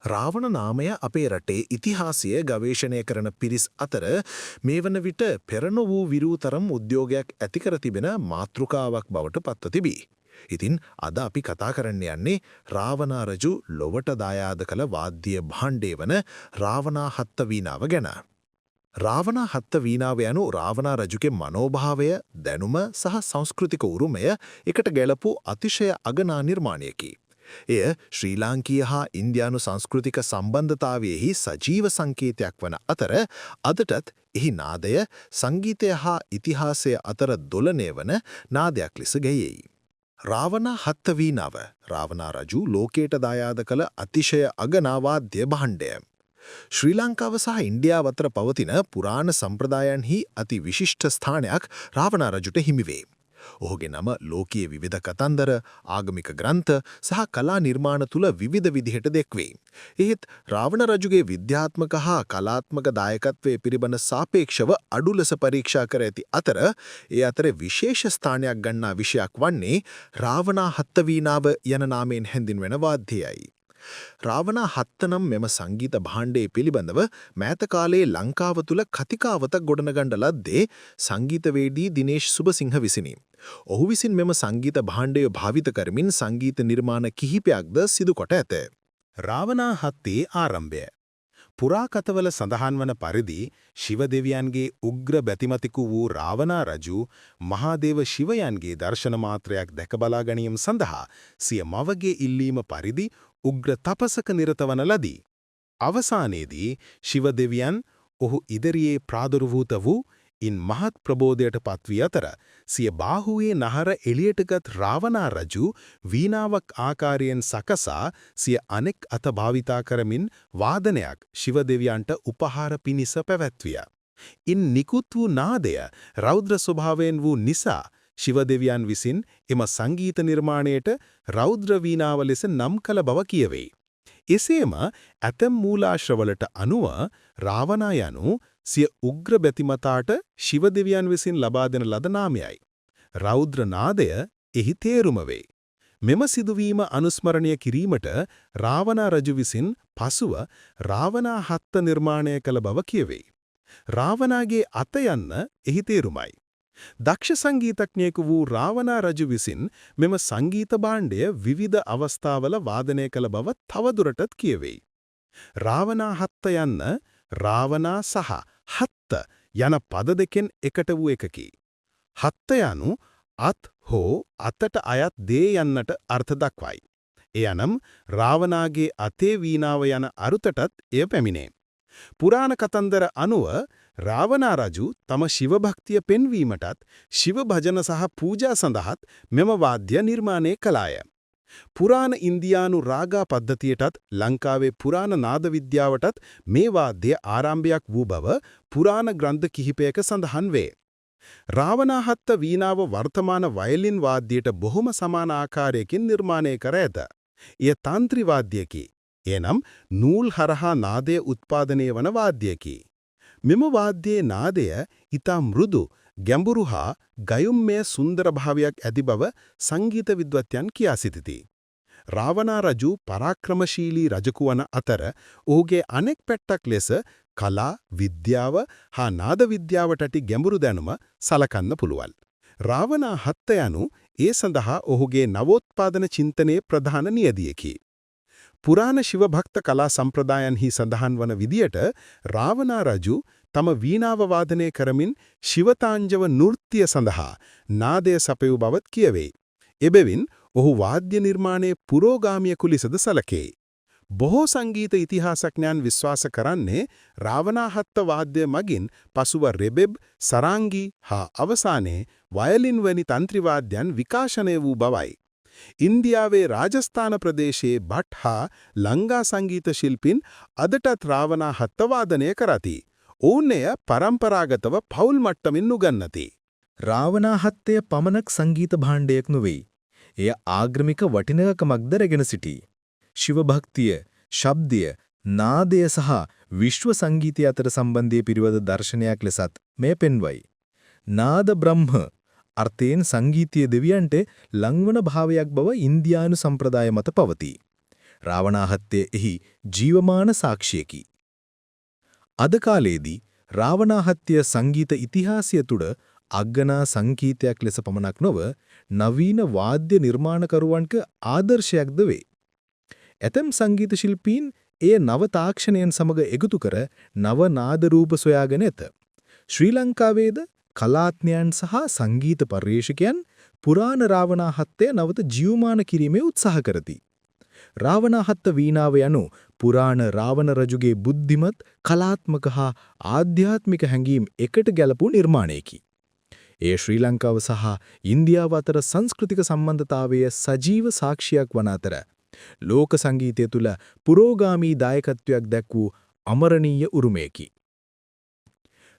රාවණ නාමය අපේ රටේ ඉතිහාසය ගවේෂණය කරන පිරිස් අතර මේ වන විට පෙරණ වූ විරූතරම් උද්‍යෝගයක් ඇතිකර තිබෙන මාතෘකාවක් බවට පත්ව තිබී. ඉතින් අද අපි කතා කරන්න යන්නේ රාවණා රජු ලොවට දායාද කළ වාද්‍ය භාණ්ඩය වන රාවණා හත්ත වීණාව ගැන. රාවණා හත්ත වීණාව යනු රාවණා රජුගේ මනෝභාවය, දැනුම සහ සංස්කෘතික උරුමය එකට ගැලපු අතිශය අගනා නිර්මාණයකි. එය ශ්‍රී ලාංකීය හා ඉන්දියානු සංස්කෘතික සම්බන්ධතාවයෙහි සජීව සංකේතයක් වන අතර අදටත් එහි නාදය සංගීතය හා ඉතිහාසය අතර දොලනය වන නාදයක් ලෙස ගැයෙයි. රාවණා හත්ත වීණාව රාවණා රජු ලෝකයට දායාද කළ අතිශය අගනා වාද්‍ය භාණ්ඩය. ශ්‍රී ලංකාව සහ ඉන්දියාව අතර පවතින පුරාණ සම්ප්‍රදායන්හි අති විශිෂ්ට ස්ථානයක් රාවණා රජුට හිමිවේ. ඔහුගේ නම ලෝකයේ විවිධ කතන්දර, ආගමික ග්‍රන්ථ සහ කලා නිර්මාණ තුළ විවිධ විදිහට දැක්වේ. එහෙත් රාවණ රජුගේ විද්‍යාත්මක හා කලාත්මක දායකත්වයේ පිළිබඳ සාපේක්ෂව අඩු ලෙස පරීක්ෂා කර ඇති අතර ඒ අතර විශේෂ ස්ථානයක් ගන්නා විෂයක් වන්නේ රාවණා හත්ත වීණාව යන නාමයෙන් හැඳින්වෙන වාද්‍යයයි. රාවණා හත්ත නම් මෙම සංගීත භාණ්ඩයේ පිළිබඳව මෑත කාලයේ ලංකාව තුළ කතිකාවතක් ගොඩනගන්න ලද්දේ සංගීතවේදී දිනේෂ් සුබසිංහ විසිනි. ඔහු විසින් මෙම සංගීත භාණ්ඩය භාවිත කරමින් සංගීත නිර්මාණ කිහිපයක්ද සිදු කොට ඇත. රාවණා හත්තේ ආරම්භය. පුරාකථවල සඳහන් වන පරිදි ශිව දෙවියන්ගේ උග්‍ර බැතිමතිකු වූ රාවණා රජු මහාදේව ශිවයන්ගේ දර්ශන මාත්‍රයක් දැක බලා ගැනීම සඳහා සිය මවගේ ඉල්ලීම පරිදි උග්‍ර තපසක නිරත වන ලදී. අවසානයේදී ශිව දෙවියන් ඔහු ඉදිරියේ ප්‍රාදුර්භූත වූ ඉන් මහත් ප්‍රබෝධයට පත්වී අතර සිය බාහුවේ නහර එළියටගත් රාවණා රජු වීණාවක් ආකාරයෙන් සකසා සිය අනෙක් අත භාවිතා කරමින් වාදනයක් ශිව දෙවියන්ට උපහාර පිණිස පැවැත්විය. ඉන් නිකුත් වූ නාදය රෞද්‍ර ස්වභාවයෙන් වූ නිසා ශිව දෙවියන් විසින් එම සංගීත නිර්මාණයට රෞද්‍ර වීණාව ලෙස නම් කළ බව කියවේ. එසේම ඇතැම් මූලාශ්‍රවලට අනුව රාවණා යනු සිය උග්‍ර බැතිමතාට ශිව දෙවියන් විසින් ලබා දෙන ලද නාමයයි. රෞද්‍ර නාදය එහි තේරුම වේ. මෙම සිදුවීම අනුස්මරණය කිරීමට රාවණා රජු විසින් පසුව රාවණා හත්ත නිර්මාණය කළ බව කියවේ. රාවණාගේ අත යන්න එහි තේරුමයි. දක්ෂ සංගීතඥයෙකු වූ රාවණා රජු විසින් මෙම සංගීත භාණ්ඩය විවිධ අවස්ථාවල වාදනය කළ බව තවදුරටත් කියවෙයි. රාවණා හත්ත යන්න රාවණා සහ හත්ත යන පද දෙකෙන් එකට වූ එකකි. හත්ත යනු අත් හෝ අතට අයත් දේ යන්නට අර්ථ දක්වයි. එයනම් රාවණාගේ අතේ වීණාව යන අරුතටත් එය පැමිණේ. පුරාණ කතන්දර අනුව රාවණා රජු තම ශිව භක්තිය පෙන්වීමටත් ශිව භජන සහ පූජා සඳහාත් මෙම වාද්‍ය නිර්මාණය කළාය. පුරාණ ඉන්දියානු රාගා පද්ධතියටත් ලංකාවේ පුරාණ නාද විද්‍යාවටත් මේ වාද්‍ය ආරම්භයක් වූ බව පුරාණ ග්‍රන්ථ කිහිපයක සඳහන් වේ. රාවණා හත්ත වීණාව වර්තමාන වයලින් වාද්‍යයට බොහොම සමාන ආකාරයකින් නිර්මාණය කර ඇත. එය තන්ත්‍රි වාද්‍යයකි. එනම් නූල් හරහා නාදය උත්පාදනය වන වාද්‍යයකි. මෙම වාද්‍යයේ නාදය ඉතා මෘදු, ගැඹුරු හා ගයුම්මය සුන්දර භාවයක් ඇති බව සංගීත විද්වත්යන් කියා සිටිති. රාවණා රජු පරාක්‍රමශීලී රජෙකු වන අතර ඔහුගේ අනෙක් පැත්තක් ලෙස කලා, විද්‍යාව හා නාද විද්‍යාවට ඇති ගැඹුරු දැනුම සලකන්න පුළුවන්. රාවණා හත්ත යනු ඒ සඳහා ඔහුගේ නවෝත්පාදන චින්තනයේ ප්‍රධාන නියදියකි. පුරාණ ශිව භක්ත කලා සම්ප්‍රදායන්හි සඳහන් වන විදියට රාවණා රජු තම වීණාව වාදනය කරමින් ශිවතාංජව නෘත්‍ය සඳහා නාදය සපයූ බවත් කියවේ. එබැවින් ඔහු වාද්‍ය නිර්මාණයේ පුරෝගාමියෙකු ලෙසද සැලකේ. බොහෝ සංගීත ඉතිහාසඥයන් විශ්වාස කරන්නේ රාවණා හත්ත වාද්‍ය මගින් පසුව රෙබෙබ්, සරාංගී හා අවසානයේ වයලින් වැනි තන්ත්‍රි වාද්‍යයන් විකාශනය වූ බවයි. ඉන්දියාවේ රාජස්ථාන ප්‍රදේශයේ භට් හා ලංගා සංගීත ශිල්පීන් අදටත් රාවණා හත්ත වාදනය කරති. ඔවුන් එය පරම්පරාගතව පවුල් මට්ටමින් උගන්වති. රාවණා හත්තය පමණක් සංගීත භාණ්ඩයක් නොවේ. එය ආගමික වටිනාකමක්ද රැගෙන සිටී. ශිව භක්තිය, ශබ්දය, නාදය සහ විශ්ව සංගීතය අතර සම්බන්ධය පිළිබඳ දර්ශනයක් ලෙසත් මෙය පෙන්වයි. නාද බ්‍රහ්ම අර්ථයෙන් සංගීතීය දෙවියන්ට ලංවන භාවයක් බව ඉන්දියානු සම්ප්‍රදාය මත පවතී. රාවණාහත්ය එහි ජීවමාන සාක්ෂියකි. අද කාලයේදී රාවණාහත්ය සංගීත ඉතිහාසය තුළ අග්ගනා සංගීතයක් ලෙස පමණක් නොව නවීන වාද්‍ය නිර්මාණකරුවන්ක ආදර්ශයක්ද වේ. ඇතැම් සංගීත ශිල්පීන් එය නව තාක්ෂණයන් සමග එකතු කර නව නාද රූප සොයාගෙන ඇත. ශ්‍රී ලංකාවේද කලාඥයන් සහ සංගීත පර්යේෂකයන් පුරාණ රාවණාහත්ය නවත ජීවමාන කිරීමේ උත්සාහ කරති. රාවණාහත්ත වීණාව යනු පුරාණ රාවණ රජුගේ බුද්ධිමත් කලාත්මක හා ආධ්‍යාත්මික හැඟීම් එකට ගැලපූ නිර්මාණයකි. එය ශ්‍රී ලංකාව සහ ඉන්දියාව අතර සංස්කෘතික සම්බන්ධතාවයේ සජීව සාක්ෂියක් වන අතර ලෝක සංගීතය තුළ පුරෝගාමී දායකත්වයක් දැක් වූ අමරණීය උරුමයකි.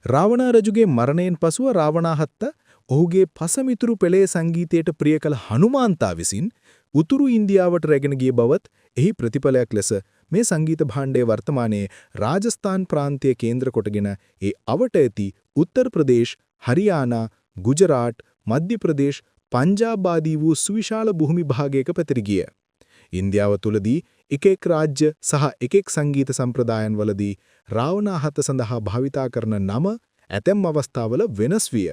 රාවණා රජුගේ මරණයෙන් පසුව රාවණාහත්ත ඔහුගේ පසමිතුරු පෙළේ සංගීතයට ප්‍රිය කළ හනුමාන්තා විසින් උතුරු ඉන්දියාවට රැගෙන ගිය බවත් එහි ප්‍රතිඵලයක් ලෙස මේ සංගීත භාණ්ඩය වර්තමානයේ රාජස්ථාන් ප්‍රාන්තය කේන්ද්‍ර කොටගෙන ඒ අවට ඇති උත්තර ප්‍රදේශ, හරියානා, ගුජරාට්, මධ්‍ය ප්‍රදේශ, පංජාබ් ආදී වූ සුවිශාල භූමි භාගයක පැතිර ගිය. ඉන්දියාව තුලදී එක එක් රාජ්‍ය සහ එක එක් සංගීත සම්ප්‍රදායන් වලදී රාවණාහත්ත සඳහා භාවිතා කරන නම ඇතැම් අවස්ථාවල වෙනස් විය.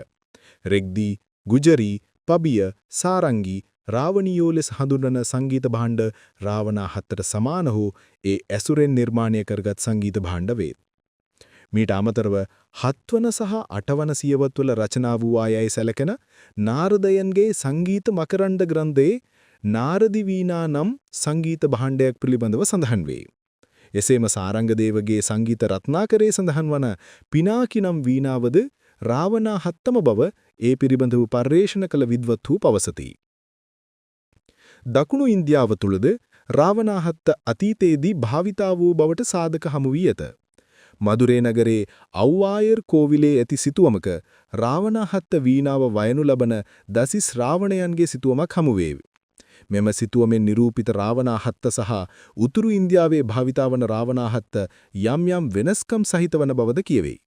රෙග්දී, ගුජරී, පබිය, සාරංගී, රාවණියෝ ලෙස හඳුන්වන සංගීත භාණ්ඩ රාවණාහත්තට සමාන වූ ඒ ඇසුරෙන් නිර්මාණය කරගත් සංගීත භාණ්ඩ වේ. මීට අමතරව 7 වන සහ 8 වන සියවත්වල රචනා වූ ආයයි සැලකෙන නාරදයන්ගේ සංගීත මකරණ්ඩ ග්‍රන්ථයේ නාරදි වීණා නම් සංගීත භාණ්ඩයක් පිළිබඳව සඳහන් වේ. එසේම සාරංගදේවගේ සංගීත රත්නාකරයේ සඳහන් වන පිනාකි නම් වීණාවද රාවණාහත්තම බව ඒ පිළිබඳව පර්යේෂණ කළ විද්වත්හු පවසති. දකුණු ඉන්දියාව තුළද රාවණාහත්ත අතීතයේදී භාවිතා වූ බවට සාධක හමු වී ඇත. මදුරේ නගරේ අව්වායර් කෝවිලේ ඇති සිතුවමක රාවණාහත්ත වීණාව වයනු ලබන දසිස් රාවණයන්ගේ සිතුවමක් හමු වේ. මෙම සිතුවමෙන් නිරූපිත රාවණාහත්ත සහ උතුරු ඉන්දියාවේ භාවිතා වන රාවණාහත්ත යම් යම් වෙනස්කම් සහිත වන බවද කියවේ.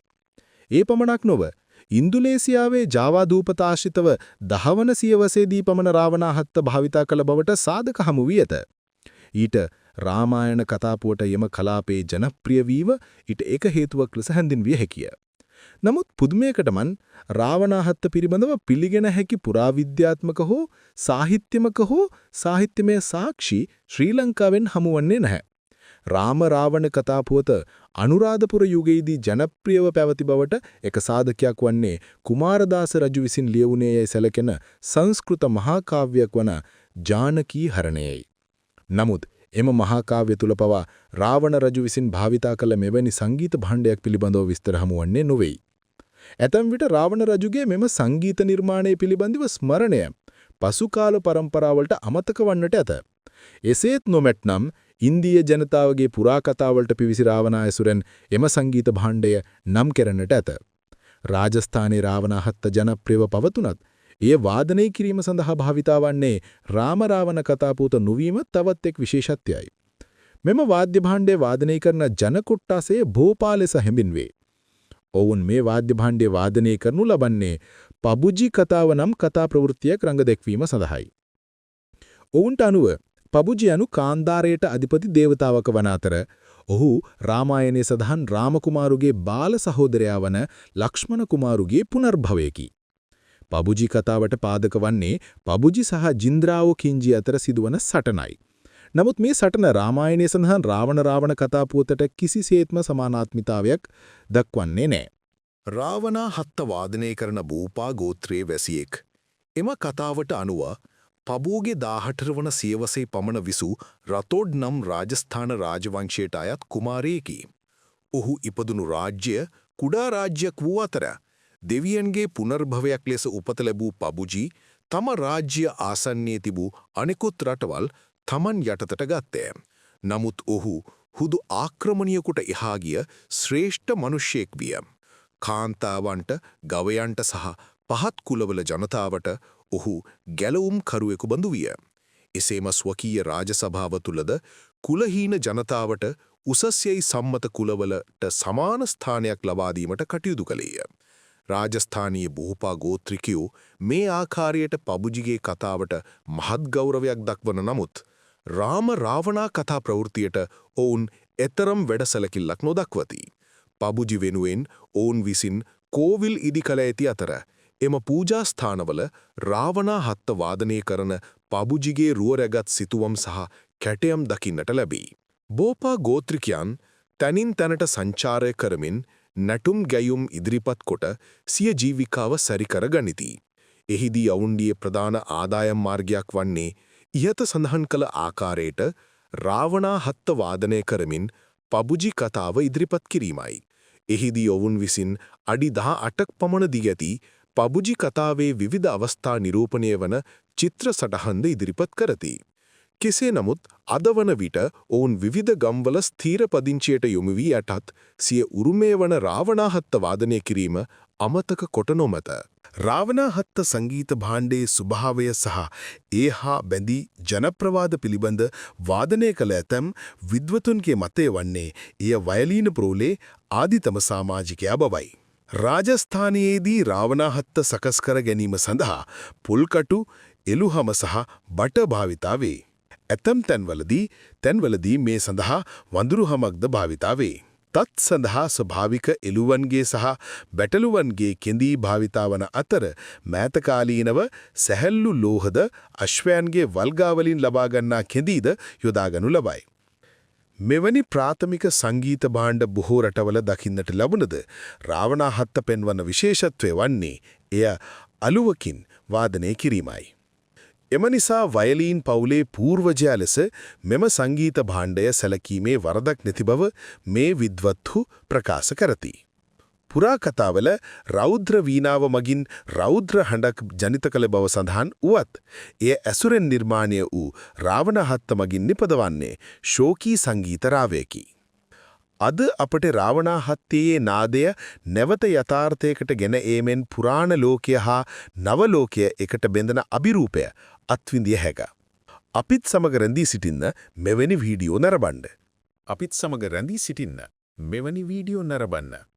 ඒ පමණක් නොව ඉන්දුනේසියාවේ ජාවා දූපතාශ්‍රිතව 10 වන සියවසේදී පමණ රාවණාහත්ත භාවිතා කළ බවට සාධක හමු වී ඇත. ඊට රාමායන කතාපුවට යම කලාපයේ ජනප්‍රිය වීම ඊට එක හේතුවක් ලෙස හැඳින්විය හැකිය. නමුත් පුදුමයකටමන් රාවණාහත්ත පිළිබඳව පිළිගෙන හැකි පුරාවිද්‍යාත්මක හෝ සාහිත්‍යමක හෝ සාහිත්‍යමය සාක්ෂි ශ්‍රී ලංකාවෙන් හමුවන්නේ නැහැ. රාම රාවණ කතාපුවත අනුරාධපුර යුගයේදී ජනප්‍රියව පැවති බවට එක සාධකයක් වන්නේ කුමාරදාස රජු විසින් ලියවුණේ යයි සැලකෙන සංස්කෘත මහා කාව්‍යයක් වන ජානකී හරණයයි. නමුත් එම මහා කාව්‍ය තුල පවා රාවණ රජු විසින් භාවිතා කළ මෙවැනි සංගීත භාණ්ඩයක් පිළිබඳව විස්තර හමුවන්නේ නොවේ. ඇතැම් විට රාවණ රජුගේ මෙම සංගීත නිර්මාණය පිළිබඳව ස්මරණය පසු කාල පරම්පරාවලට අමතක වන්නට ඇත. එසේත් නොමැත්නම් ඉන්දීය ජනතාවගේ පුරාකතාවලට පිවිසි රාවණා ඇසුරෙන් එම සංගීත භාණ්ඩය නම් කෙරෙන්නට ඇත. රාජස්ථානයේ රාවණාහත්ත ජනප්‍රියව පවතුනත් එය වාදනය කිරීම සඳහා භාවිතා වන්නේ රාම රාවණ කතාපුවත නොවීම තවත් එක් විශේෂත්වයයි. මෙම වාද්‍ය භාණ්ඩය වාදනය කරන ජන කොට්ටාසය භෝපාල ලෙස හැඳින්වේ. ඔවුන් මේ වාද්‍ය භාණ්ඩය වාදනය කරනු ලබන්නේ පබුජි කතාව නම් කතා ප්‍රවෘත්තියක් රඟ දැක්වීම සඳහායි. ඔවුන්ට අනුව පබුජි යනු කාන්දාරයට අධිපති දේවතාවක වන අතර ඔහු රාමායනයේ සඳහන් රාමකුමාරුගේ බාල සහෝදරයා වන ලක්ෂ්මණ කුමාරුගේ පුනර්භවයකි. පබුජි කතාවට පාදක වන්නේ පබුජි සහ ජින්ද්‍රාවෝ කිංජි අතර සිදුවන සටනයි. නමුත් මේ සටන රාමායනයේ සඳහන් රාවණ කතාපුවතට කිසිසේත්ම සමානාත්මිතාවයක් දක්වන්නේ නැහැ. රාවණාහත්ත වාදනය කරන බූපා ගෝත්‍රයේ වැසියෙක්. එම කතාවට අනුව පබූගේ 18 වන සියවසේ පමණ විසූ රතෝඩ් නම් රාජස්ථාන රාජවංශයට අයත් කුමාරයෙකි. ඔහු ඉපදුණු රාජ්‍ය කුඩා රාජ්‍යයක් වූ අතර දෙවියන්ගේ පුනර්භවයක් ලෙස උපත ලැබූ පබුජි තම රාජ්‍ය ආසන්නයේ තිබූ අනෙකුත් රටවල් තමන් යටතට ගත්තේ. නමුත් ඔහු හුදු ආක්‍රමණියෙකුට එහා ගිය ශ්‍රේෂ්ඨ මිනිසෙක් විය. කාන්තාවන්ට, ගවයන්ට සහ පහත් කුලවල ජනතාවට ඔහු ගැලවුම් කරුවෙකු බඳු විය. එසේම ස්වකීය රාජසභාව තුලද කුලහීන ජනතාවට උසස්යයි සම්මත කුලවලට සමාන ස්ථානයක් ලබා දීමට කටයුතු කළේය. රාජස්ථානීය බූපා ගෝත්‍රිකයෝ මේ ආකාරයට පබුජිගේ කතාවට මහත් ගෞරවයක් දක්වන නමුත් රාම රාවණා කතා ප්‍රවෘත්තියට ඔවුන් එතරම් වැඩසැලකිල්ලක් නොදක්වති. පබුජි වෙනුවෙන් ඔවුන් විසින් කෝවිල් ඉදි කළ ඇති අතර එම පූජාස්ථානවල රාවණා හත්ත වාදනය කරන පබුජිගේ රුවරැගත් සිතුවම් සහ කැටයම් දකින්නට ලැබී. බෝපා ගෝත්‍රිකයන් තැනින් තැනට සංචාරය කරමින් නැටුම් ගැයුම් ඉදිරිපත් කොට සිය ජීවිකාව සැරිකර ගනිති. එහිදී ඔවුන්ගේ ප්‍රධාන ආදායම් මාර්ගයක් වන්නේ ඉහත සඳහන් කළ ආකාරයට රාවණා හත්ත වාදනය කරමින් පබුජි කතාව ඉදිරිපත් කිරීමයි. එහිදී ඔවුන් විසින් අඩි 18ක් පමණ දී ඇති පබුජි කතාවේ විවිධ අවස්ථා නිරූපණය වන චිත්‍ර සටහන්ද ඉදිරිපත් කරති. කෙසේ නමුත් අද වන විට ඔවුන් විවිධ ගම්වල ස්ථීර පදිංචියට යොමු වී යටත් සිය උරුමය වන රාවණා හත්ත වාදනය කිරීම අමතක කොට නොමැත. රාවණා හත්ත සංගීත භාණ්ඩයේ ස්වභාවය සහ ඒ හා බැඳී ජනප්‍රවාද පිළිබඳ වාදනය කළ ඇතැම් විද්වතුන්ගේ මතය වන්නේ එය වයලීන ප්‍රෝලේ ආදිතම සමාජිකයා බවයි. රාජස්ථානයේදී රාවණා හත්ත සකස් කර ගැනීම සඳහා පුල්කටු, එළුහම සහ බට භාවිතා වේ. ඇතම් තැන්වලදී මේ සඳහා වඳුරුහමක්ද භාවිතා වේ. තත් සඳහා ස්වභාවික එළුවන්ගේ සහ බැටළුවන්ගේ කෙඳී භාවිතා වන අතර මෑතකාලීනව සැහැල්ලු ලෝහද අශ්වයන්ගේ වල්ගාවලින් ලබාගන්නා කෙඳීද යොදාගනු ලබයි. මෙවැනි ප්‍රාථමික සංගීත භාණ්ඩ බොහෝ රටවල දකින්නට ලැබුණද රාවණා හත්ත පෙන්වන විශේෂත්වය වන්නේ එය අලුවකින් වාදනය කිරීමයි. එම නිසා වයලීන් පවුලේ පූර්වජයා ලෙස මෙම සංගීත භාණ්ඩය සැලකීමේ වරදක් නැති බව මේ විද්වත්හු ප්‍රකාශ කරති. පුරාකතාවල රෞද්‍ර වීණාව මගින් රෞද්‍ර හඬක් ජනිත කළ බව සඳහන් වුවත් එය ඇසුරෙන් නිර්මාණය වූ රාවණ හත්ත මගින් නිපදවන්නේ ශෝකී සංගීත රාවයකි. අද අපට රාවණා හත්තේ නාදය නැවත යථාර්ථයකට ගෙන ඒමෙන් පුරාණ ලෝකය හා නව ලෝකය එකට බෙඳන අභිරූපය අත්විඳිය හැක. අපිත් සමග රැඳී සිටින්න මෙවැනි වීඩියෝ නරඹන්න.